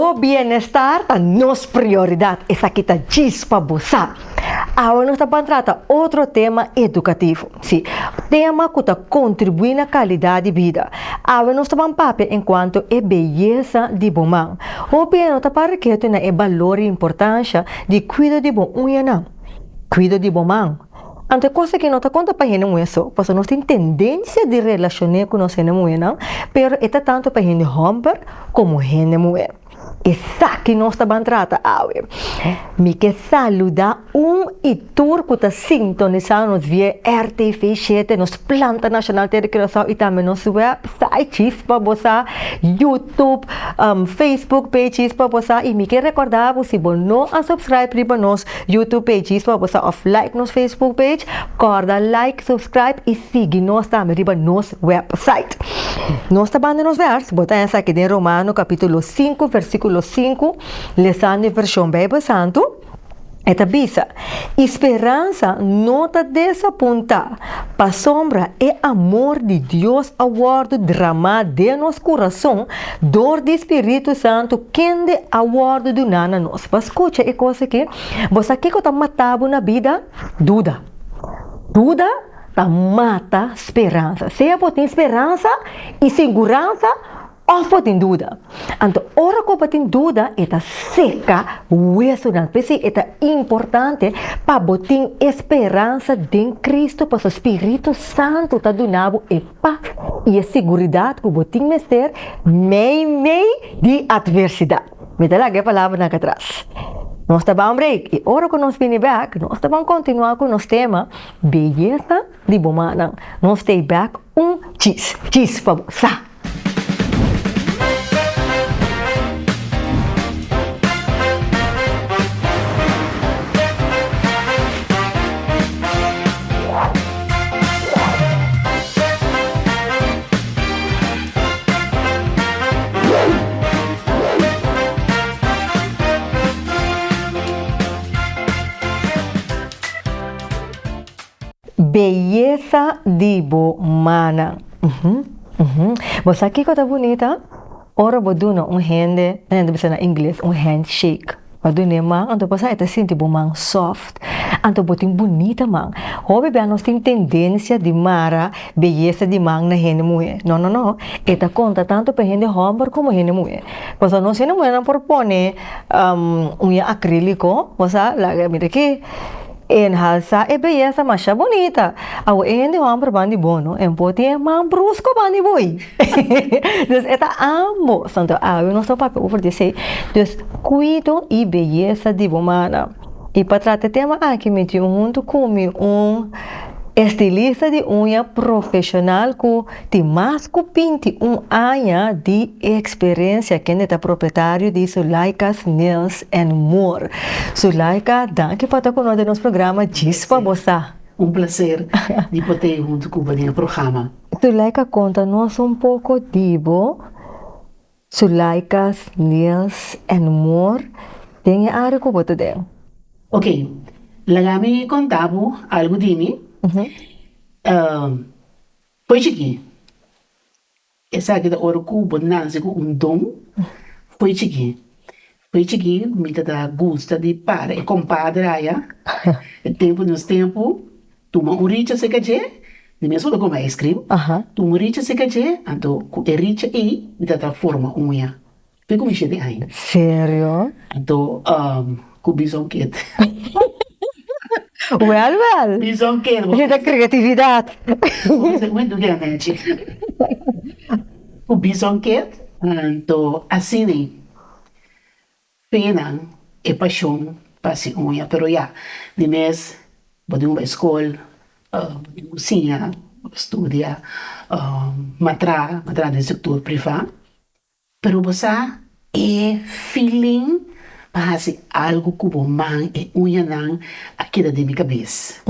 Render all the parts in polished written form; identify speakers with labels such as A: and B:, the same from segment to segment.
A: O bem-estar é nossa prioridade. Essa aqui está chispa bossa. Agora nós estamos tratar outro tema educativo. Sim, tema que está contribuindo na qualidade de vida. Agora nós estamos papel enquanto é beleza de bom man. O bem nós estamos para que tenha valor e importância de cuidar de bom unha não. Cuida de bom man. Então, coisa que não está conta para gente isso, porque nós temos tendência de relacionar com nós mulher, não? Pero é tanto para gente homem como gente mulher. Essa que nós estamos tratando. Me quer saludar e turco está sintonizando nos via RTV7, nos Planta Nacional de Recreação e também nos websites para você, YouTube, Facebook pages para você. E me quer recordar, se você não subscreve para nos YouTube pages para você, ou like nos Facebook page, corda like, subscribe e siga nós também para nos website. Nós estamos nos versos, botar essa aqui em Romano, capítulo 5, versículo 5, lesando a versão Bíblia Santo. Esta bisa, esperança não está desapontar, para sombra é amor de Deus a guardo derramado de nosso coração, dor do Espírito Santo, quem de a guardo do nana nós. Mas escuta, é coisa que, você que está matado na vida, dúvida. Dúvida, tá mata esperança. Se é tem esperança e segurança, ou tem dúvida. Então, ora que tem dúvida, é seca, o isso não precisa, é importante para botar esperança em Cristo, para o Espírito Santo está donado e paz e a segurança que botar mestre meio de adversidade. Me dá lá a palavra na atrás. Nós estamos em break e ora que nós vamos back, nós estamos continuar com o nosso tema beleza de bomana. Nós estamos back cheese para você. Beleza de bomana. Você aqui que está bonita? Ora, vou dar hand, não precisa na inglês, handshake. Vou dar man, então você está sentindo bomana soft. Então botin bonita man. Hobby bem nós tem tendência de mara beleza de man na gente mulher. Não. Eta conta tanto para gente homem como gente mulher. Pois nós gente mulher não propõe unha acrílico, você lá mira aqui. Enhalsa é beleza mais bonita. Agora, gente homem bandi bom, não? Empote man brusco bandi boi. Então, eta amo. Então, eu não estou para oferecer. Então, cuido e beleza de bomana. E para tratar tema aqui, me junto com estilista de unha profissional que tem mais de 21 anos de experiência, que é proprietário de Sulaica's Nails and More. Sulaica, danke por estar conosco no nosso programa Diz para você.
B: Prazer de poder junto com o programa.
A: Sulaica, conta-nos pouco de Sulaica's Nails and More. Tem área que você tem?
B: Ok, lagami contavo algo de mim. Foi aqui. Essa aqui da hora que o bonança com dom. Foi aqui, me dá gosto de para e compadre aí. Nos tempo, tu me uricha se quer, de mesmo do como é escrito. Tu me uricha se quer, então com uricha e me dá forma unha. Foi como cheio de aí.
A: Sério?
B: Então, com bison kit.
A: Well.
B: Bison kit.
A: Muita criatividade.
B: Muito grande. O bison kit, então, assim, pena e paixão para se unha, pero já, de mês, vou de uma escola, cozinha, estudia, matra no setor privado, pero você é feeling para fazer algo que o man e unha não aqui da minha cabeça.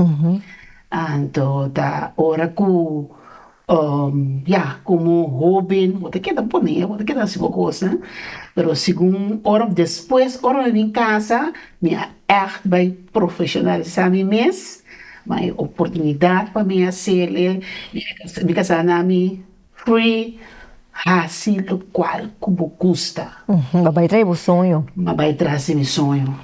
B: Então, da hora que como hobby, vou ter que dar poner, vou ter que dar essa coisa, pero segundo hora depois, hora em casa, minha echt vai profissionalizar minha mês, minha oportunidade para mim fazer, me casar na minha free assim lo qual como custa,
A: Babai trai o sonho.
B: mas vai trazer meu sonho.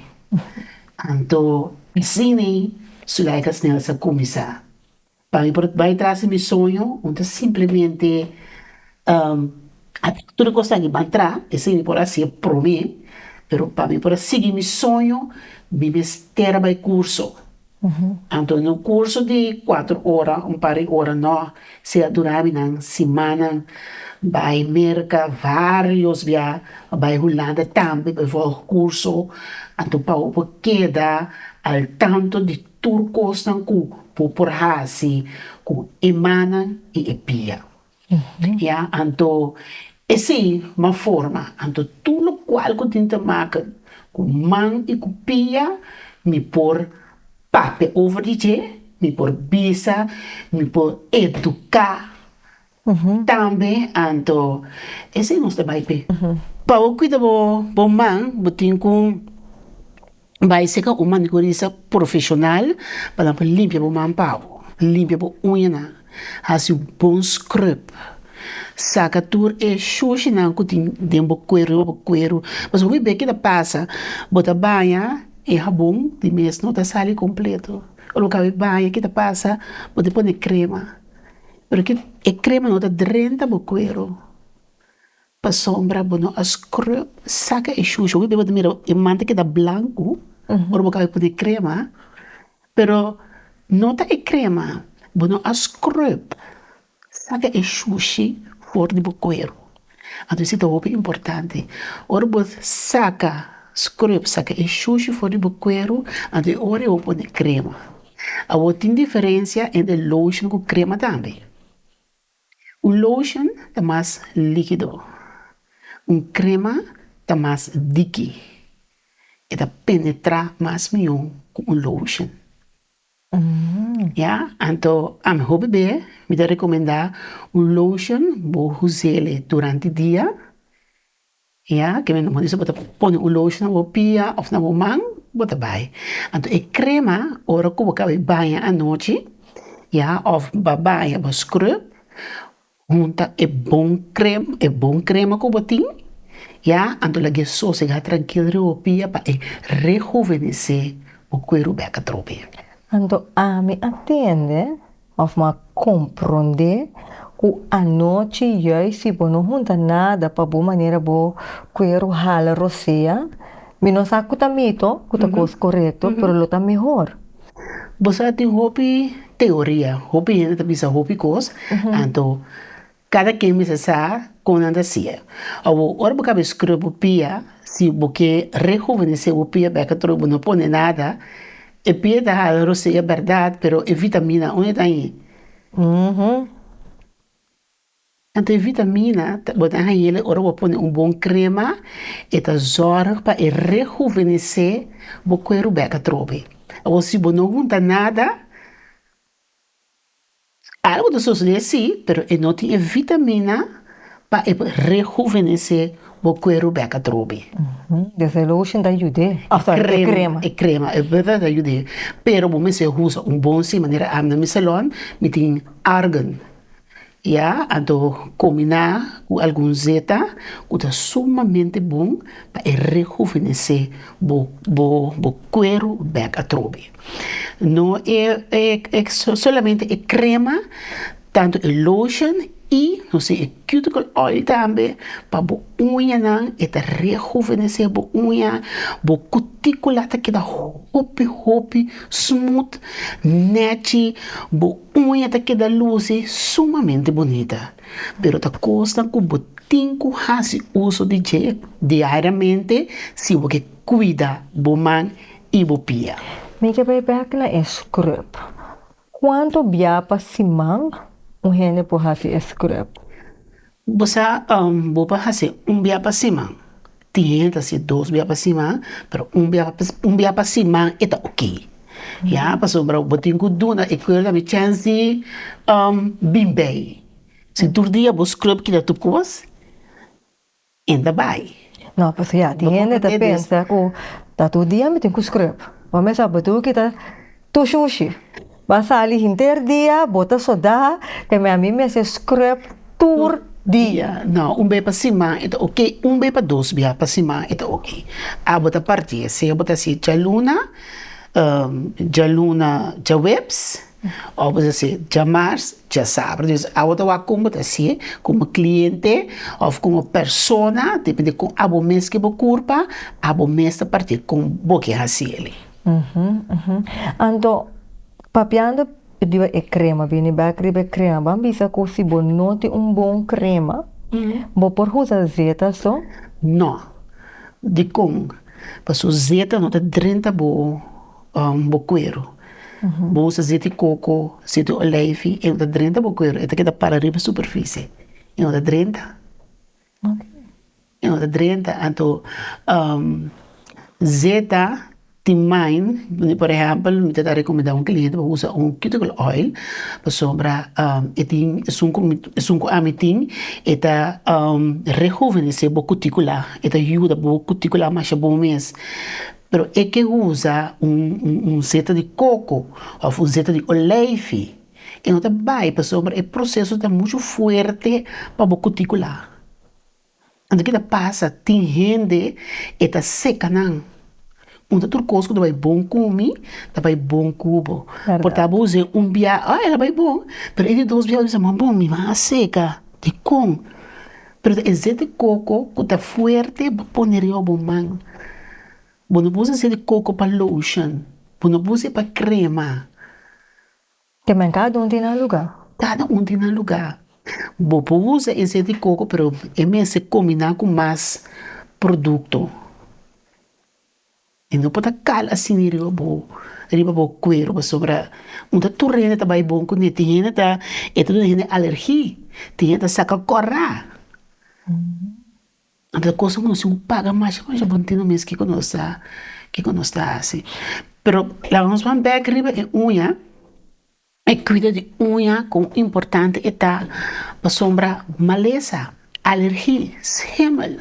B: Então, ensine sulai que snel sa começar. Para mim, vai trazer meu sonho, então simplesmente tudo que consegue entrar, esse por assim para mim, pero para mim, para seguir meu sonho, me mester vai curso. Então, no curso de 4 horas, par de horas, não, se durar uma semana, vai merca vários via, vai Holanda também, vai for curso, então para o queda al tanto de turcos não por hasi, com emana e epia. Ja, então, essa é uma forma, então tudo qual que tenta marcar com man e com pia, me por pape over de je, me por bisa, me por educar, também, então, esse é nosso trabalho. Para o cuidar do man, botin com vai ser um manicurista profissional para limpar o man pau, limpar o unha, fazer um bom scrub. Saca tur e xuxi não que tem dembo cuero, mas o bebê que passa, bota banha e rabum de mês não tá sali completo. O local banha que passa, bota põe crema, porque e crema não tá drenta bo cuero. Pa sombra bono a scrub, saca e xuxi, o bebê bota mira e manta que branco, o local põe crema, pero não tá e crema, bono a scrub. Saca e xuxi for de bucoeiro. Então, isso é muito importante. Ora, você saca, scrub, saca e xuxi for de bucoeiro, então, ora, eu vou pôr crema. A outra diferença entre lotion com crema também. O lotion é mais líquido. Crema é mais dique. E penetra mais melhor com o lotion. Ja, então, a meu bebê me dá recomendar lotion, vou usar durante o dia. Ja, que me não diz, bota põe o lotion na pia ou na mão, bota vai. Então, e crema, ora que vou banha à noite, ja, ou banha, vou scrub, junta é bom crema que botin, ja, então lagi só se tranquilo o pia para rejuvenescer o cuero beca trope.
A: Então, a me atende, ou me compreende, que a noite eu se não junta nada para boa maneira bo quero hala roceia, me não sabe que tá mito, que tá coisa correto, pero lo tá melhor.
B: Você tem hobby teoria, hobby ainda bisa hobby coisa, então cada quem me sabe como anda sia. Ou ora porque escrevo pia, se porque rejuvenescer o pia beca trobo não põe nada. E pia da hala roceia é verdade, pero é vitamina onde tá aí. Então, a vitamina, botar aí ele, ora vou pôr bom crema, e tá zorra para rejuvenescer o cuero beca trobe. Ou se você não junta nada, algo do seu sim, pero não tem vitamina para rejuvenescer o cuero beca trobe.
A: Desde lotion da ajuda. Crema.
B: É crema, é verdade ajuda. Pero, o momento se usa bom sim, maneira a minha salão, me tem argan. Ja, então combinar com algum zeta, que é sumamente bom para rejuvenescer o cuero beca trobe. Não é solamente é crema, tanto é lotion e, não sei, é cuticle oil também, para a unha não, é rejuvenescer a unha, a cutícula tá queda hopi, smooth, neti, a unha tá queda luz, sumamente bonita. Pero tá custa que o tinco faz uso de gel diariamente, se você cuida do man e do pia.
A: Me que vai pegar na scrub. Quanto biapa simang? Gente por fazer scrub.
B: Você vou fazer dia para cima. Tem assim 2 dias para cima, pero dia para cima é ok. Já passou para o botinho com duna e coisa me chance bem bem. Se tu dia vou scrub que dá tu coisa, ainda vai.
A: Não, porque já tem gente que pensa que tá todo dia me tem que scrub. Vamos saber tu que tá tu sushi. Basta ali inteiro dia, bota soda, que me a mim me se scrub tour Dia.
B: Não, um bem para cima, então ok. Um bem para dois bem para cima, então ok. A bota partir, se a bota assim, já luna, já webs, ou você assim, já mars, já sabe. Então, a outra vai como assim, como cliente, ou como persona, depende com a bom mês que você curpa, a bom mês a partir com boque assim ele.
A: Então, papiando pediu é crema, vini bakri crema, bisa ko si bo noti bom crema. Bo por usar zeta só?
B: Não, de com, para sua zeta não tá dentro bo cuero. Bo usa zeta de coco, zeta de oleive, e não tá dentro bo cuero, é que dá para arriba superfície. E não tá dentro. E não tá dentro, então, zeta Timain, por exemplo, me está recomendando um cliente para usar cuticle oil para sobra etin sunco amitin eta rejuvenescer a cutícula, eta ajuda a cutícula mais bom mês. Pero é que usa zeta de coco ou zeta de oleive. E não vai para sobra, o processo está muito forte para a cutícula. Então, que passa, tem gente eta seca não. Tur coisa que vai bom comer, vai bom cubo. Portanto, você bia, ela vai bom. Pero ele dois bias diz, mas bom, me vai seca, de com. Pero esse de coco, que tá forte, poner eu bom man. Bom, não usa de coco para lotion, bom, não usa para crema.
A: Que men cada tem na lugar.
B: Cada tem na lugar. Bom, usa esse de coco, pero é mesmo se combinar com mais produto. E não pode cal assim riba bo cuero sobra da turrene tá bom com tem tá e tudo tem alergia tem tá saca corra anda coisa que não se paga mais já bom tem no mês que conosco assim pero lá vamos van back riba e unha e cuida de unha com importante é tá para sombra maleza alergia himmel.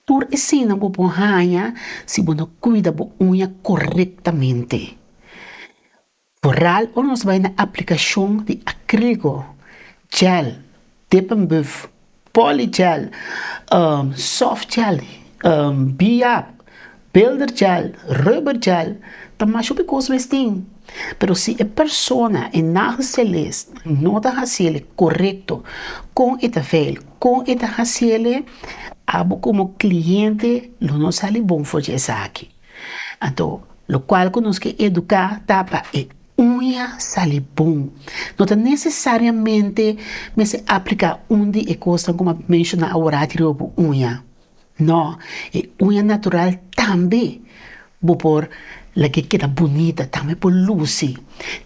B: Por isso, não vou hanha se você não cuida da unha corretamente. Vooral, nós vai na aplicação de acrílico, gel, dippenbuff, polygel, soft gel, B-up, builder gel, rubber gel, também super coisas tem. Pero se a persona não celeste não está fazendo correto com esta velha, com esta fazendo abo como cliente não sale bom fazer isso aqui. Então, o qual nós que educar tapa é unha sale bom. Não é necessariamente me se aplicar onde é coisa como mencionar a horário de unha. Não, é unha natural também. Vou por la que queda bonita, também por luz.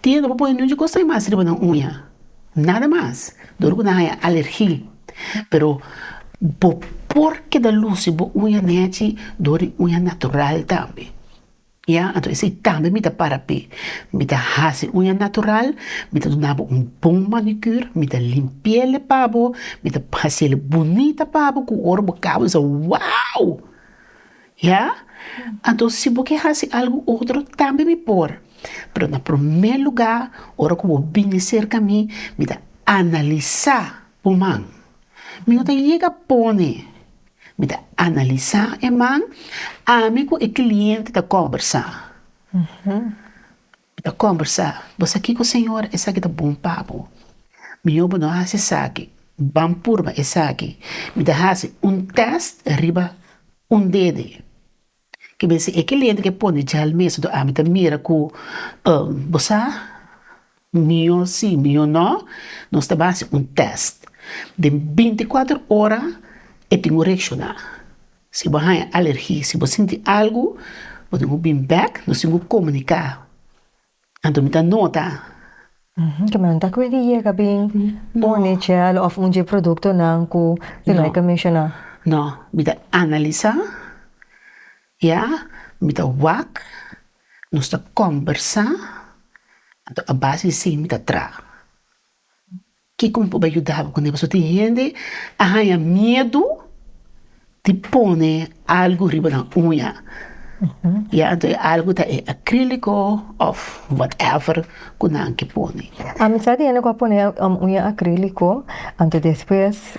B: Tinha não pôr não gosta mais de uma unha. Nada mais. Dorgo na alergia. Pero porque da luz bo unha nete dori unha natural também. Ja, então esse também me dá para pé. Me dá hace unha natural, me dá donava bom manicure, me dá limpiele pabo, me dá hace bonita pabo com orbo cabo, so wow. Ja? Então se você hace algo outro também me pôr. Pero na primeiro lugar, ora como vim cerca mim, me dá analisar o man. Me não chega pone. Me dá analisar e man, amigo e cliente da conversar. Da conversar. Você aqui com o senhor, essa aqui tá bom papo. Me obo não hace saque. Bampurba essa aqui. Me dá hace teste riba dedo. Que me se cliente que pone já al mês do amita mira com você mio sim, mio não, nós tá base teste. De 24 horas e tem que reaccionar. Se você tem alergia, se você sente algo, você tem que vir back, nós temos que comunicar. Então, me dá nota.
A: Que man tá com dia que bem pone gel of produto não com não que mencionar.
B: Não, me dá analisar, me dá wak, nós tá conversar, então a base sim me dá tra. Que como pode ajudar quando você tem gente a medo de pôr algo riba na unha. Ja, então algo tá é acrílico of whatever kunang que põe.
A: A mim sabe ainda quando põe unha acrílico, antes depois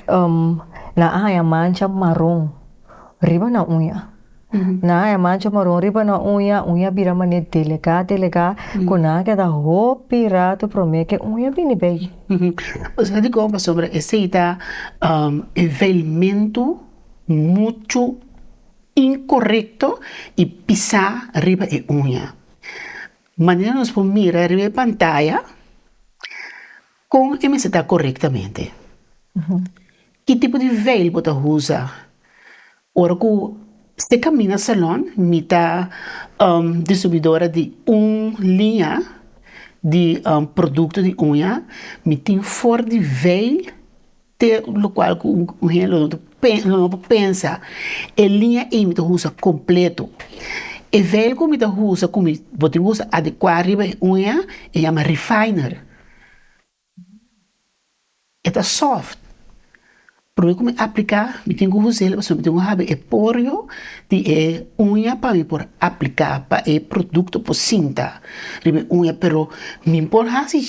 A: na a mancha marrom riba na unha. Na a mancha marrom riba na unha vira maneira delicada, quando a que dá roupa rato promete que unha bem bem.
B: O sea, de como sobre esse tá envelhecimento muito incorrecto e pisar arriba e unha. Maneira nos por mirar arriba a pantalla com MCT corretamente. Que tipo de veil você usa? Ora que você caminha no salão, me tá distribuidora de linha de produto de unha, me tem fora de veil, te lo qual o relógio não pensa, é linha e me usa completo. E veil que me usa, como você usa adequar riba unha, e chama refiner. É soft. Porque como aplicar, me tenho que usar, mas me tenho que saber porio de unha para me por aplicar para produto por cinta. Ribe unha, pero me importa assim,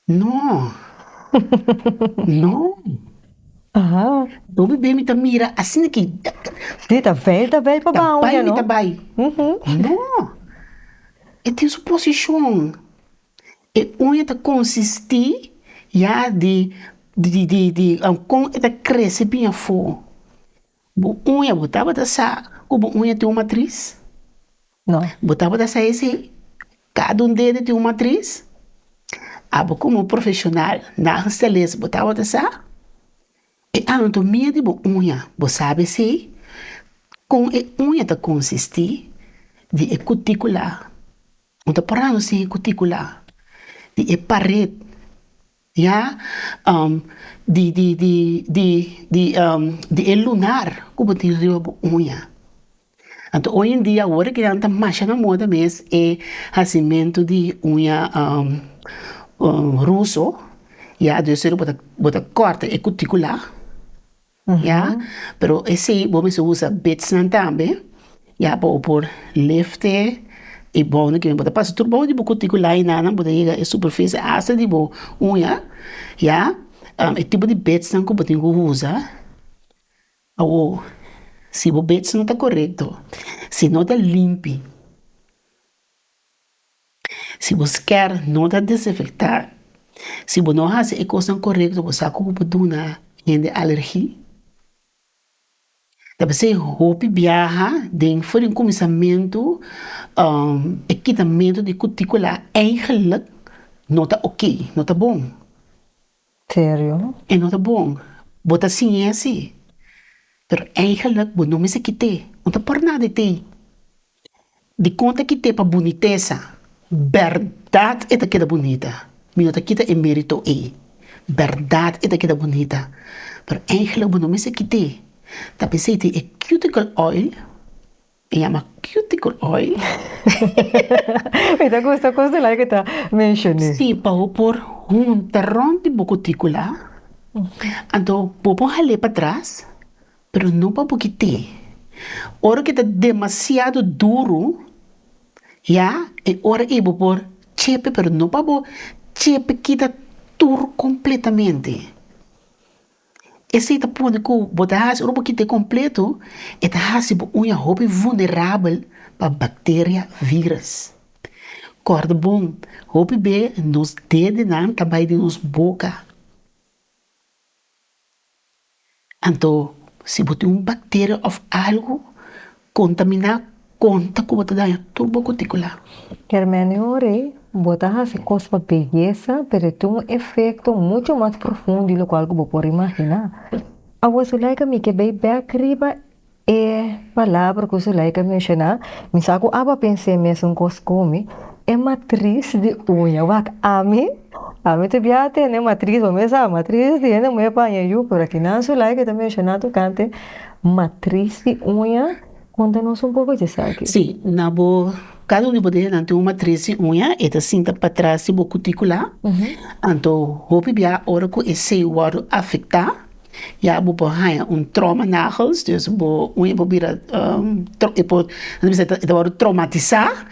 B: não, não.
A: Ah,
B: O bebê me tá mira assim que
A: sim, tá velho para
B: tá
A: a unha,
B: bai, me
A: não?
B: tá bai. Não. E tem sua posição. E unha tá consistir já com ela cresce bem fora. Bo unha botava da sa, como unha tem uma matriz.
A: Não.
B: Botava da sa esse, cada dedo tem uma matriz. Abo como profissional, na esteleza, botava da sa. E a anatomia de bo unha, bo sabe se, com a unha tá consistir de cutícula. Não tá parando sem cutícula. De parede. Ja, de lunar, como tem rio unha. Então, hoje em dia, agora que está mais na moda mesmo, é nascimento de unha russo, já, de ser bota corta e cuticular, já, pero esse, vamos usa betsnan também, já, por lifte, e bom, que bota passa tudo bom de cuticular e nada, bota aí a superfície asa de bo unha, já, é tipo de betsnan que você usa, ou se o betsnan está correto, se não está limpo, se você quer não está desinfectar, se você não faz a coisa correta, você sabe como pode dar alergia. Deve ser roupa viaja de voor een começamento equipamento de cutícula eigenlijk não está ok, não está bom.
A: Sério?
B: É não está bom. Bota ciência. Pero eigenlijk você não me se quite. Não está por nada de ter. De conta que tem para boniteza. Verdade é que é bonita. Não está quita é mérito é. Verdade é que é bonita. Pero eigenlijk você não me se quite. Tapi se te cuticle oil, e chama cuticle oil.
A: Então, esta coisa lá que está mencionando.
B: Sim, para pôr terrão de cutícula. Então, vou rale para trás, pero não para porque hora que está demasiado duro, já, é hora que vou pôr chepe, pero não para pôr chepe que está duro completamente. Esse tá pondo que botar o roupa que tem completo, é tá uma unha roupa vulnerável para bactéria, vírus. Corda bom, roupa bem nos dedos não também de nos boca. Então, se você tem bactéria ou algo contaminar, conta que você dá turbo cuticular.
A: Germane ore, botar as coisas para beleza, pero tem um efeito muito mais profundo do qual você pode imaginar. A você like me que bem arriba é palavra que você like mencionar, me saco aba pensei mesmo costume, é matriz de unha. Wak ami te biate né matriz, mas a matriz de né me panha eu por aqui não sou like também mencionar tu cante matriz de unha. Conta-nos um pouco disso aqui.
B: Sim, na boa. Cada um de vocês tem uma matriz de unha, e tá cinta para trás de cuticular. Então, roupa bem, hora que esse waro afetar, Ja, bo haya trauma nagels, dus bo unha bo bira e pode traumatizar.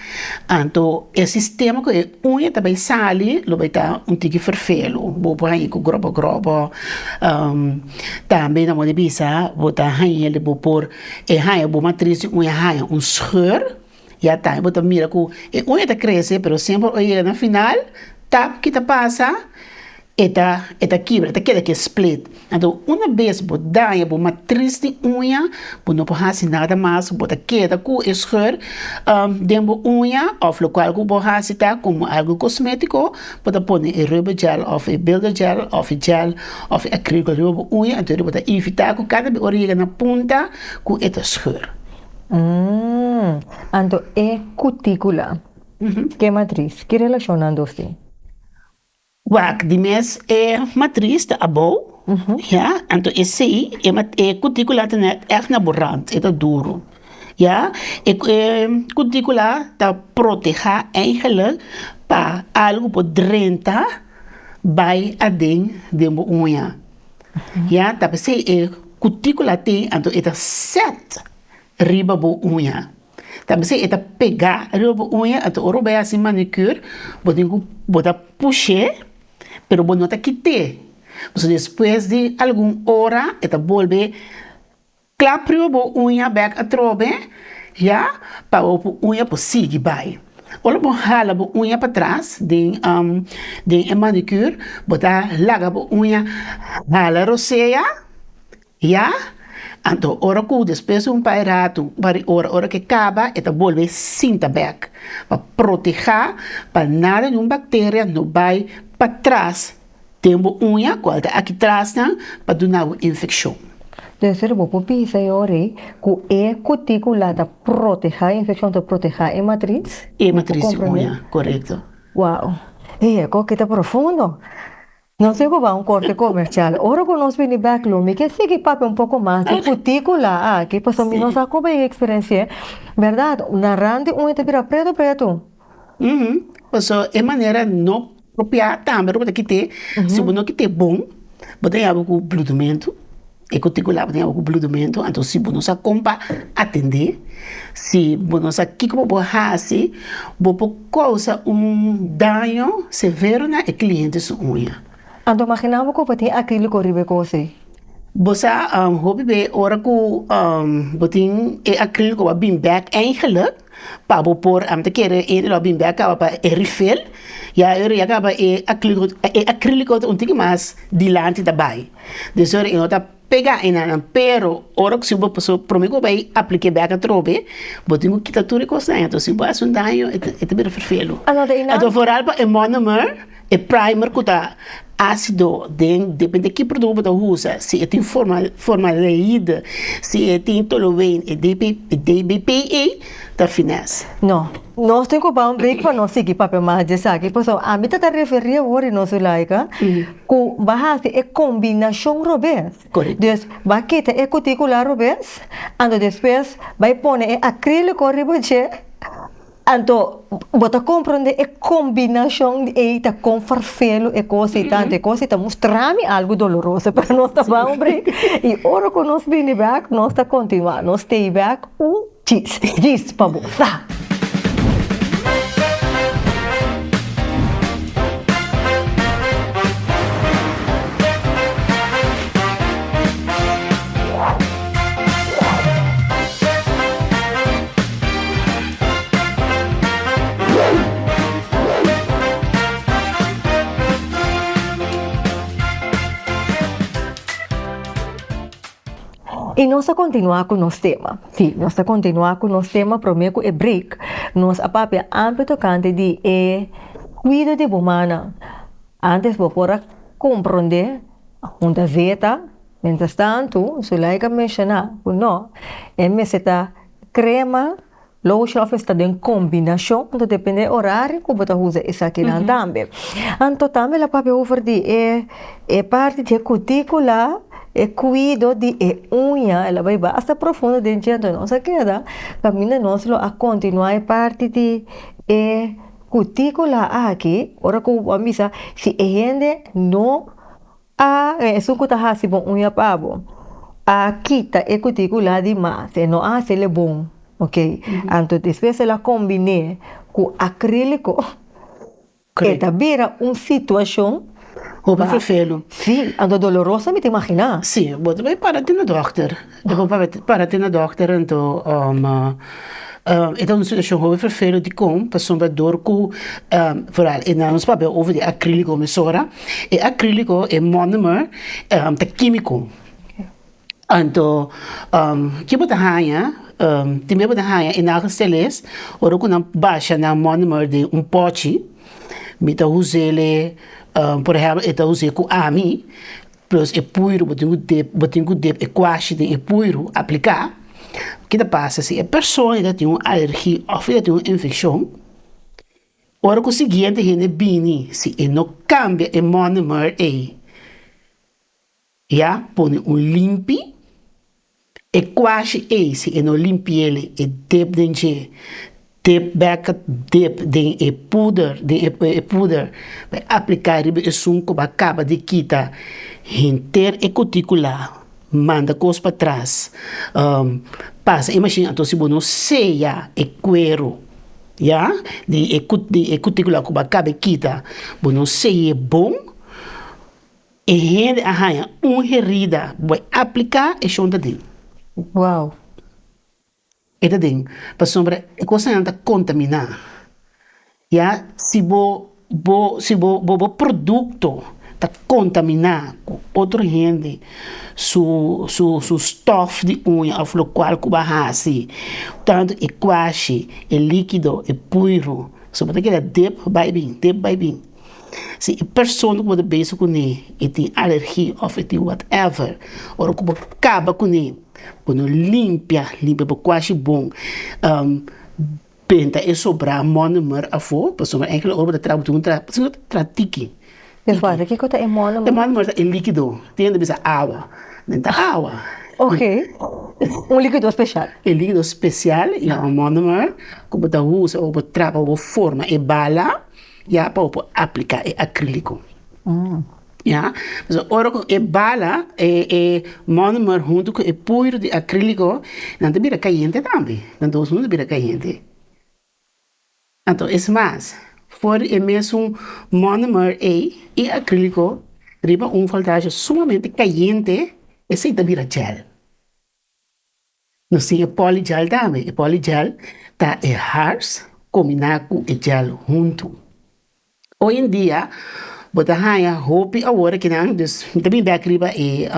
B: Então, o sistema que unha também sali, lo vai estar tiki vervelo, bo haya com grobo. Também na mode bisa, bo tá haya ele bo por haya bo matriz unha haya scheur. Ja, tá, bo tá mira com unha tá cresce, pero sempre oye na final, tá que tá passa. Eta quebra, eta queda que split. Então, uma vez bo daia bo matriz de unha, bo não pode fazer nada mais, bo ta queda com escur, dembo unha, of local que bo fazer tá como algo cosmético, bo ta pone rubber gel, of builder gel, of gel, of acrílico rubber unha, então bo ta evitar que cada orelha na ponta com eta escur.
A: Então, é cutícula. Que matriz? Que relacionando você?
B: Wak, die mes matriz de abo, ja, então esse aí é cutícula net echt na borrant, é duro, ja, cutícula tá proteger eigenlijk para algo por dentro vai a dentro de uma unha, ja, tá pensei cutícula tem, então é set riba bo unha. Tá pensei é pegar riba unha, então o robo é assim manicure, botar puxer pero vos no te quité. Entonces, después de alguna hora, esta vuelve claprio bo unha back a trobe, ja, para o unha po sigue vai. Ora bo hala bo unha para trás, de manicure, bota laga bo unha hala roseia, ja, então, ora que depois de rato, hora que acaba, esta vuelve cinta back, para proteger, para nada de uma bactéria não vai para trás. Tem uma unha, qual está aqui atrás, para dar uma infecção.
A: Deve vou pisa e ore, que é cutícula da proteger a infecção, da proteger a matriz?
B: É matriz de unha, correto.
A: Uau! É, que está profundo. Não sei como vai corte comercial. Ora que nós vem back lume, que sigue papel pouco mais de cutícula, que passou me nossa como é experiência, verdade? Na rande unha te vira preto.
B: Passou é maneira não própria também, porque aqui tem, se você não quiser bom, você tem algo com bludumento, e cutícula tem algo com bludumento, então se você não sabe como atender, se você não sabe o que você fazer, você causa dano severo na cliente sua unha.
A: Então, imaginava que você tem acrílico ribecoso.
B: Você hobby be ora que botin acrílico wa bin back eigenlijk para por te querer lo bin back para refill ja acaba acrílico um tique mais dilante dabai de sora eu tá pegar ina pero ora que se você promigo vai aplicar back a trobe botin que kita tudo coisa então se você um danho é bem refilo então for algo é monomer é primer que tá ácido, depende de que produto você usa, se tem formaldeído, se tem toluene e DBPE, tá finesse.
A: Não, nós temos que um break para nós seguir papel mais de saque, pois a mim tá referir agora não sei lá, que base é combinação robês.
B: Correto.
A: Então, vai quitar é cutícula robês, então depois vai pôr acrílico riboche. Então, você compreende a combinação de com farfelo e coisa e tanta coisa, está mostrando algo doloroso para nós também, e agora que nós vamos back, nós está continuando, nós stay back, diz para você. E nós continuar com o nosso tema. Sim, nós continuar com o nosso tema, prometo é break. Nós a papel âmbito cante de cuido de humana. Antes vou por compreender onde zeta, mientras tanto, se like mencionar, não, é meseta crema, lotion of está em combinação, então depende do horário que você usa isso aqui também. Então também a papel over de parte de cutícula e cuido de unha, ela vai bastante profunda dentro da nossa queda, caminha nós a continuar parte de cutícula aqui, ora que vamos se a gente não Eso que tá assim bom unha pabo. A quita é cutícula demais, não há se ele bom, ok? Então depois ela combine com acrílico,
B: Correto.
A: esta vira uma situação,
B: Hoe vervelend.
A: sim, ando dolorosa, me te imaginar.
B: Sim, but vai para ter na dokter. Eu vou para ter na dokter então então een situatie hoe vervelend die komt, pas soms door vooral in ons papel over die acrylico mesora. E acrylico é monomer, te químico. Então, que bota hanha, também bota hanha em algumas ora quando baixa na monomer de pote, me tá usando por exemplo, eu usei com ami, plus e puiro, botinho dep, e quase de e puiro aplicar. O que passa se a pessoa tem uma alergia ou tem uma infecção, ora que o seguinte é bini, se e não cambia o monomer e põe limpi, e quase se e não limpi ele e dep dentro dip den e puder vai aplicar ribe sun ko acaba de quita inter e cuticular manda cos para trás passa imagina então se bono seia e cuero de cuticular ko acaba quita bono seia bom e rende arranha herida vai aplicar e chonda dentro.
A: Uau.
B: Ito din, pasombra, cosa nanta contaminar. Si bo producto ta contaminar com outro gente, su stuff de unha, of lo qual cuba hasi, tanto e quase, e líquido, e puro, so bota que dip by bin. Se a pessoa que beijo com ele, e tem alergia, ou tem whatever, ou que acaba com ele, quando limpia por quase bom, penta e sobrar monomer a fo, pessoa eigenlijk over de tratiki.
A: Después, ¿qué cosa es mono?
B: O monomer é líquido, tem de bisa água, dentro água.
A: Ok. Um líquido especial.
B: É líquido especial, e o monomer, como da usa, ou trapa, ou forma, e bala, para aplicar é acrílico. Mas ora é bala é monomer junto com o puro de acrílico, não te vira caliente também, não te vira caliente. Então, é mais, for é mesmo monomer e acrílico, riba voltagem sumamente caliente, e se te vira gel. Não sei, é polygel também, polygel tá é hard, combinar com o gel junto. Hoje em dia, bota haya hopi agora que não, dus também back riba e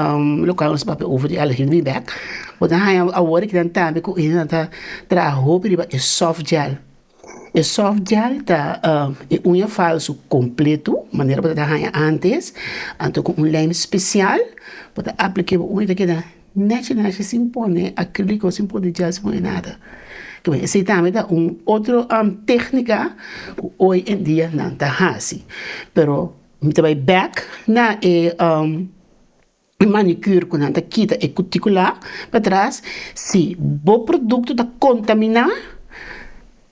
B: local nos papel over de allergie também back. Bota haya agora que não também com ele tá tra hopi riba e soft gel. E soft gel tá e unha falso completo, maneira bota haya antes, então com lime especial, bota aplicar unha daquela natural se impõe acrílico se impõe gel se impõe nada. Que esse também dá outra técnica hoje em dia não tá assim, pero também back na manicure quando anda quita e cuticular para trás se o produto está contaminar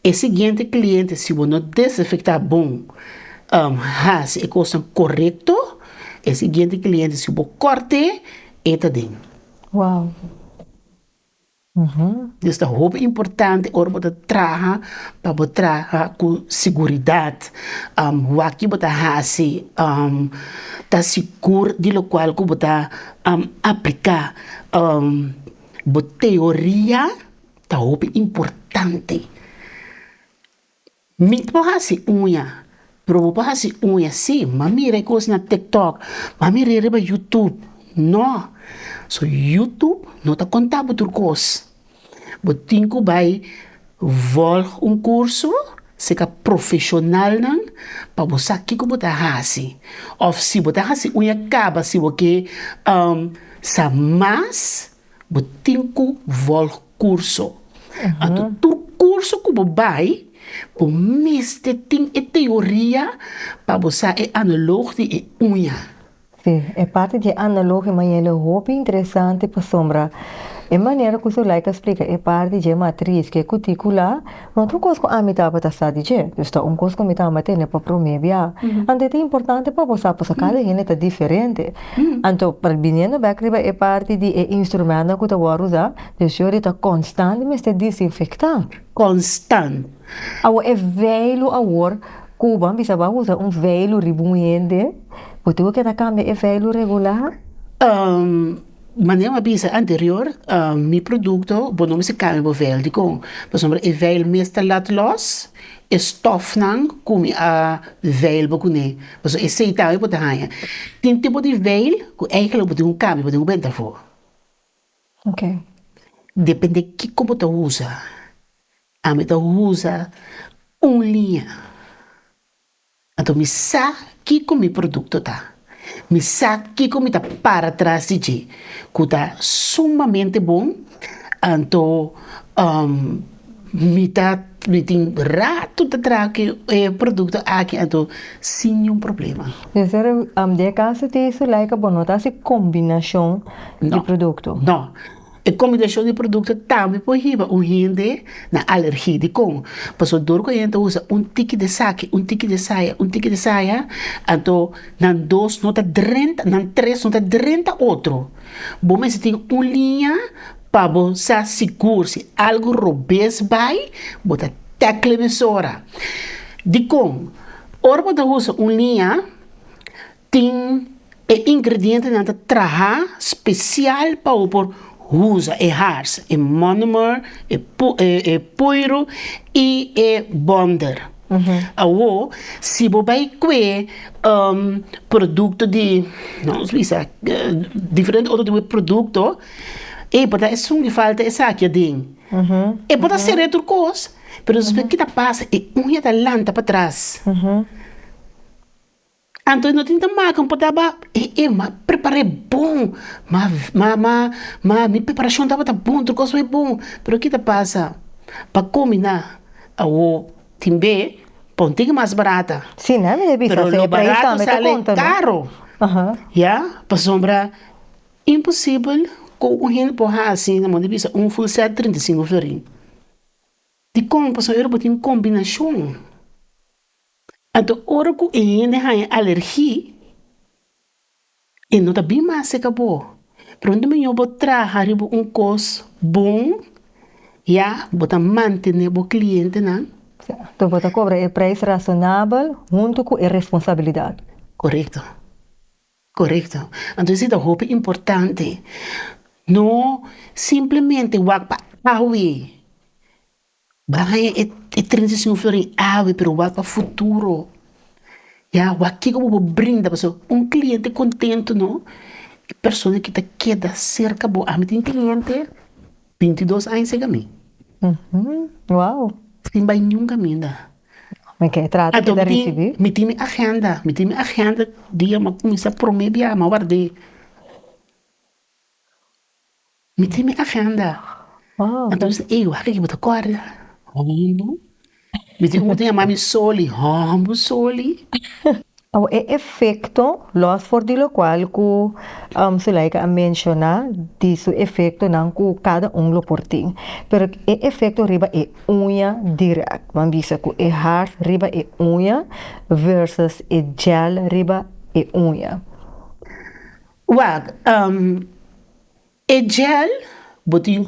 B: o seguinte cliente se você não desinfectar bom se é coisa correto o seguinte cliente se você corte eta dentro.
A: Uau.
B: Dus dat hoop importante ora bota traha para botar com seguridade aqui bota hasi tá seguro de lo qual que bota aplicar bota teoria tá hoop importante mit pa hasi unha pero pa hasi unha sim mamire coisa na TikTok mamire riba YouTube no so YouTube não tá contando por coisa. Botinho vai voltar curso, se que profissional não, para você que como tá assim, ou se você assim unha acaba se você sa mais, botinho volta curso. Então tu curso como vai, por mestre tem a teoria para você é analógico de unha.
A: Sim, é parte de analogia, mas ele é muito interessante para sombra. E maneira que o like explica é parte de matriz que é cutícula, não tem coisa que a mitad para estar de je, está coisa que a mitad mate ne para promebia. Ante é importante para você para cada gente é diferente. Então, para viniendo back riba é parte de instrumento que tu vai usar, de senhor está constantemente desinfectar.
B: Constant.
A: Awo é velho awor, Cuba, bisa ba usar velho ribuende, porque o que tá cambia é velho regular.
B: Maneira uma bisa anterior, mi produto, bom nome se cambia por vel de com, por exemplo, é vel meestal laat los, é stof nang, como a vel bacune, por exemplo, é seita e botar hanha. Tem tipo de vel que eigenlijk botar cambio, botar benta for.
A: Ok.
B: Depende que como tu usa. A mim tu usa linha. Então, me sabe que como mi produto tá. Me sabe que como tá para trás de ti. Que tá sumamente bom. Então, me tem rato de trazer que o produto aqui, então, sem nenhum problema.
A: Dizer, de caso de isso, like a bonota se combinação de
B: Não.
A: produto.
B: Não. A combinação de produto também pode riba um gente na alergia de com. Porque dor que a gente usa tique de saque, tique de saia, tique de saia, então, na dois nota 30, na três nota 30 outro. Bom, mas tem linha para você segurar se algo robês vai, bota tecla emissora. De com, ora você usa linha, tem ingrediente na traja especial para o usa é hars, é monomer, é puiro e é bonder. Awo, se você vai comer produto de, não sei se diferente outro tipo de produto, e para isso não falta essa aqui dentro. E para ser outro coisa, mas o que passa é unha da lanta para trás. Então, não tem mais um potaba, mas preparei bom, mas minha preparação estava bom, tudo coisa é bom, mas o que passa? Para combinar, o timbe, pontinho mais barata.
A: Sim, né? Me deve
B: Pero lo barato sale caro. Ya, para sombra, impossível com um gente por assim, na mão de bisa, full set 35 florin. De como, para sombra, eu botei uma combinação. Então, ora que ele tem alergia, e não está bem mais se acabou. Pronto, eu vou trazer coisa bom, já, vou manter o cliente, não?
A: Então, você cobra o preço razonável junto com a responsabilidade.
B: Correto. Correto. Então, isso é roupa importante. Não simplesmente wak pa awi. Bahaya é transição florin awi, pero wak pa futuro. Ya, wak como brinda para cliente contento, não? Pessoa que queda cerca, bo, a mim tem cliente 22 anos sem caminho.
A: Uau!
B: Sem vai nenhum caminho da.
A: Mas que trata de receber?
B: Me tem agenda, dia, mas começa a prometer, mas guardei. Me tem agenda.
A: Uau!
B: Então, eu acho que botar corda. Me tem como tem a mami soli, soli.
A: O efeito, los for de lo qual ku se like a mencionar disso efeito não ku cada lo porting. Pero efeito riba é unha direct. Man bisa ku hard riba é unha versus gel riba é unha.
B: Wag, gel, botinho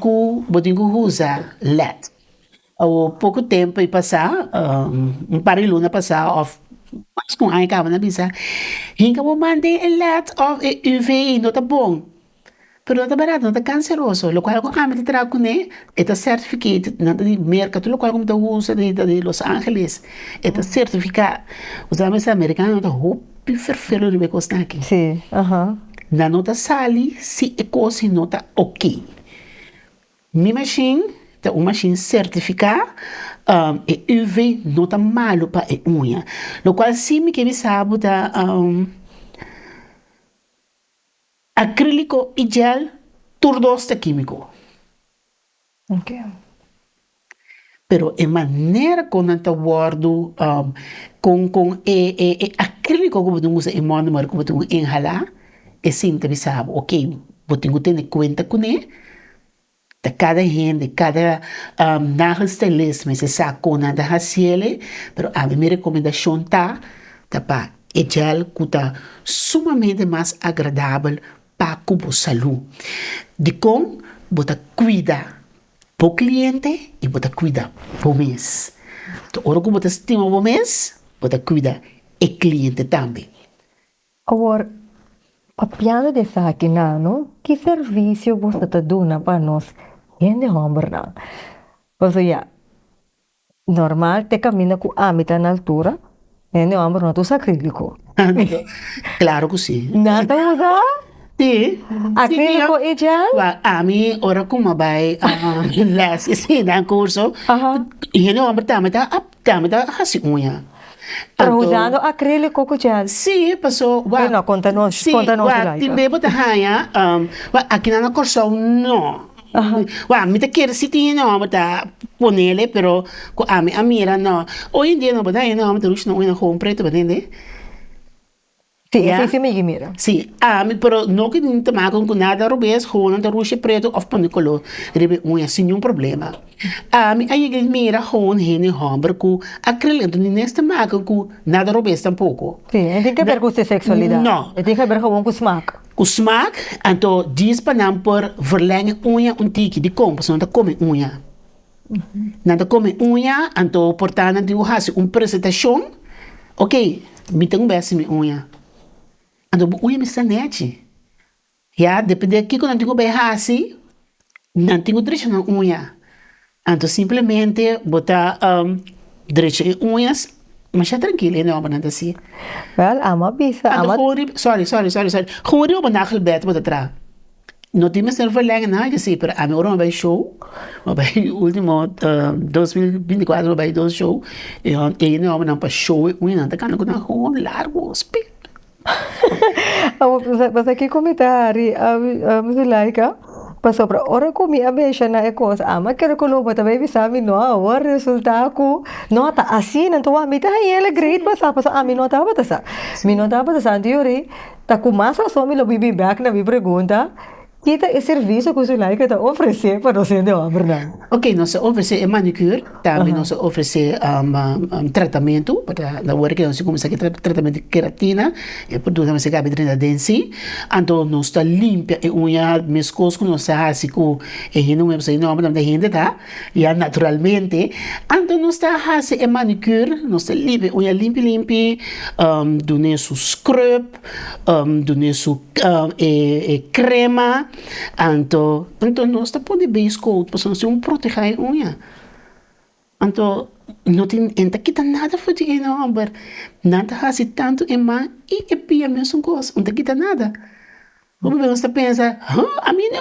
B: usa LED. Há pouco tempo e passar, par de luna passar, mas com a cama na bisa, hinga mo mandei LED of UV, não tá bom. Pero não tá barato, não tá canceroso. Lo qual com a me trago né, é certificado, não tá de mercado, lo qual como tá usa de Los Angeles, é certificado. Os ames americanos não tá roupa ferfelo de becos aqui.
A: Sim,
B: Na nota sali, se é coisa não tá ok. Mi machine, é uma machine certificada, e UV não tá malo para a unha. Lo qual sim me que sabe da acrílico e gel, todos tá químico.
A: Ok.
B: Pero a maneira como está guardo com acrílico como tu usa em monomer como tu enjalar, é sim te sabe, ok, vou ter que ter conta com ele, De cada gente, cada nagelstylist, se saco nada haciele, pero a mi recomendación tá para el gel que está sumamente más agradable para tu salud. De con, bota cuida por cliente y bota cuida por mes. Ahora que bota estima por mes, bota cuida el cliente también.
A: Agora, papiando de aqui, não? Que serviço você está dando para nós? Gente, homem, não. Ou seja, normal, te camina com a mitad na altura, gente, homem, não, tu acrílico.
B: Claro que sí.
A: Nada usa?
B: Sí.
A: Acrílico e gel?
B: A mí, ahora como vai las dan curso,
A: Ajá.
B: y no, hombre, tamita así unha.
A: Pero usando acrílico com gel.
B: Sí, pasó.
A: Bueno, conta-nos,
B: Sí,
A: Laika.
B: timbre bota haya, aquí na corso no. Me te quiere si tiene no, bota ponele, pero a mí era no. Hoy en día no bota no, me te rush no una home preto, ¿entiendes?
A: Sim,
B: Ja.
A: esse me mira.
B: Sí, pero no que não te maken com nada robês, gewoon een roosje preto of panicolo, rebe unha sin nenhum problema. Aí que mira gewoon heen en hamber com acrylic, então nem te maken com nada robês tampouco.
A: Sim, tem que ver com sua sexualidade.
B: Não.
A: Tem que ver com smaak.
B: O smaak, então diz para não por verlengen unha tiki de kom, so não te come unha. Não te come unha, então portanto digo hasi apresentação, ok, me tem beijo me unha. Ando unha me sanete. Ja, depende que quando digo bem assim, não tenho direito na unha. Ando simplesmente botar direito em unhas, mas é tranquilo, não é nada assim.
A: Wel, ama bisa,
B: Ando
A: ama...
B: sorry. Gewoon op een nagelbed wat het raakt. No tiene ser verlengen, nada que sí, pero a mí ahora me va a show, me va a último 2024 me va a dos show, y no me va a show, unha não tá cano com um largo, speed.
A: Mas aqui comentário, a Laika, passou para ora comi a beixa na coisa, mas quero que o bota baby sabe não, o resultado não tá assim, então a mim tá aí ele great passar a mim não tá bota sa, mim não tá bota sa, diori, tá com massa só me lo bibi back na minha pergunta. Kita é serviço que o Laika está oferecendo para você, não é verdade?
B: Ok, nós oferecemos manicure, também nós oferecemos tratamento, para a hora que nós começamos a tratamento de queratina, e por tudo nós acabamos de densi, então nós está limpa e unha mescos que nós fazemos com e não é sei nome da gente tá, e naturalmente, então nós está fazendo manicure, nós está limpa unha limpa, do nosso scrub, do nosso crema. Então nós está podendo bem escolher, porque nós temos proteger a unha. Então não tem quita nada para ti, não, mas nada faz tanto em mão e é pia mesmo coisa, não te quita nada. Como você pensa, a mim não,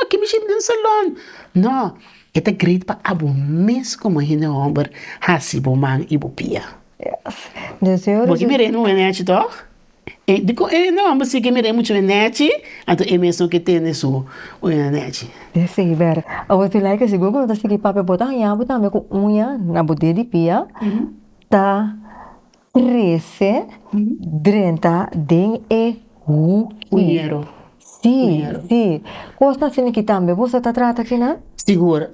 B: aqui me chama no salão. Não, é great para abo mesmo como é no homem, hasi bo man e bo pia. Porque mire não é net toch? Dico, não, mas se que me muito net, então é mesmo que tem isso, o net.
A: Sim, ver. Agora tu like se Google tá seguir papel botar em abo também com unha na bote de pia, tá 13, 30 den e
B: Dinheiro.
A: Sim. Costa assim que também você tá trata aqui, né?
B: Seguro.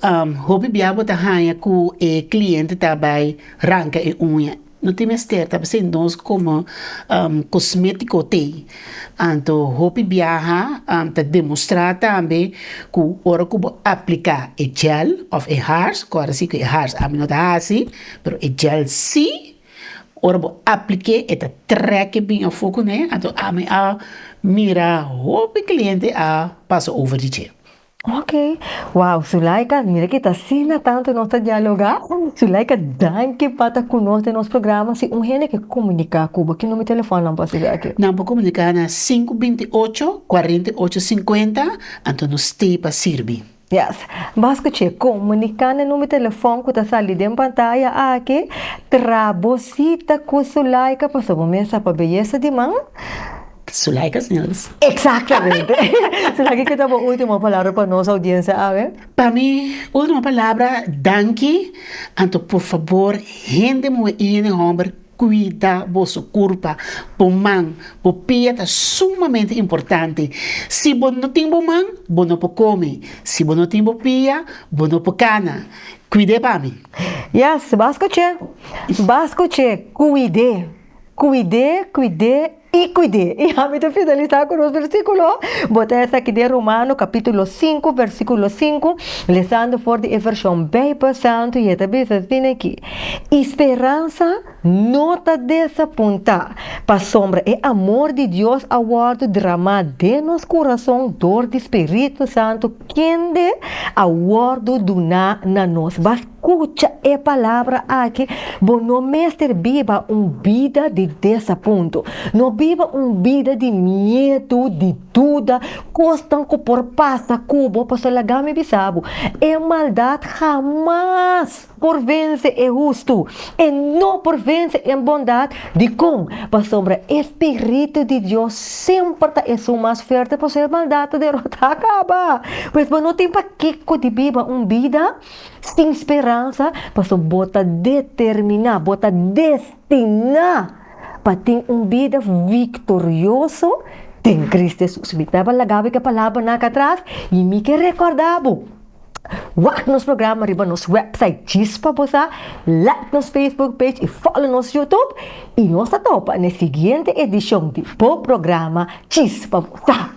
B: Hobby biabo tá hanha com o cliente tá vai ranca e unha. Não tem mistério, tá pensando nós como cosmético tem. Então, hobby biaha tá demonstrar também que ora que aplicar o gel of a hairs, agora sim que hairs a mim não tá assim, pero o gel sim. Ora bo aplique eta trekke bem a foco né, então a mira hobby cliente a passa over de gel.
A: Ok. Wow, Sulaika, mira que está assim tanto nossa dialogar. Sulaika, danke para conosco no nosso programa. Se gente que comunicar com que número de telefone não pode aqui?
B: Não pode comunicar na 528-4850, então nos tem para servir.
A: Yes. Basta que comunicar no número de telefone que está salindo em pantalla aqui. Trabocita com Sulaika para sua mesa para beleza de mão.
B: Sulaika, senhores.
A: Exatamente. Sulaika, que dá uma última palavra para nossa audiência, a ver?
B: Para mim, última palavra, danke. Então, por favor, gente muito em homem, cuidar vosso corpo, por mão, por pia, é sumamente importante. Se você não tem bom mão, você não pode comer. Se você não tem bom pia, você não pode cana. Cuide para mim.
A: Yes, bascoche, cuide e cuide. E a mim te fidelizar com os versículos. Bota essa aqui de Romano, capítulo 5, versículo 5. Lesando for de versão bem santo e também se assim aqui. Esperança não te desapontar. Para sombra é amor de Deus aguardo derramado de nosso coração, dor do Espírito Santo, quem de aguardo do na nós. Escucha a palavra aqui, bom, não mestre viva vida de desaponto, não viva vida de medo, de dúvida, costam que por passa cubo, para lagar me bisabo, é maldade jamais por vencer é justo, e não por vencer em bondade, de com, para sobre Espírito de Deus sempre é o mais forte, para ser maldade derrotar acaba, pois não tem para que de viva vida sem esperança, mas bota determinar, bota destinar para ter vida vitoriosa em Cristo Jesus. Me estava lagado que a palavra na atrás e me que recordava. Wak nos programa riba nos website Chispa Bosa, like nos Facebook page e follow nos YouTube e nos topa na seguinte edição do programa Chispa Bosa.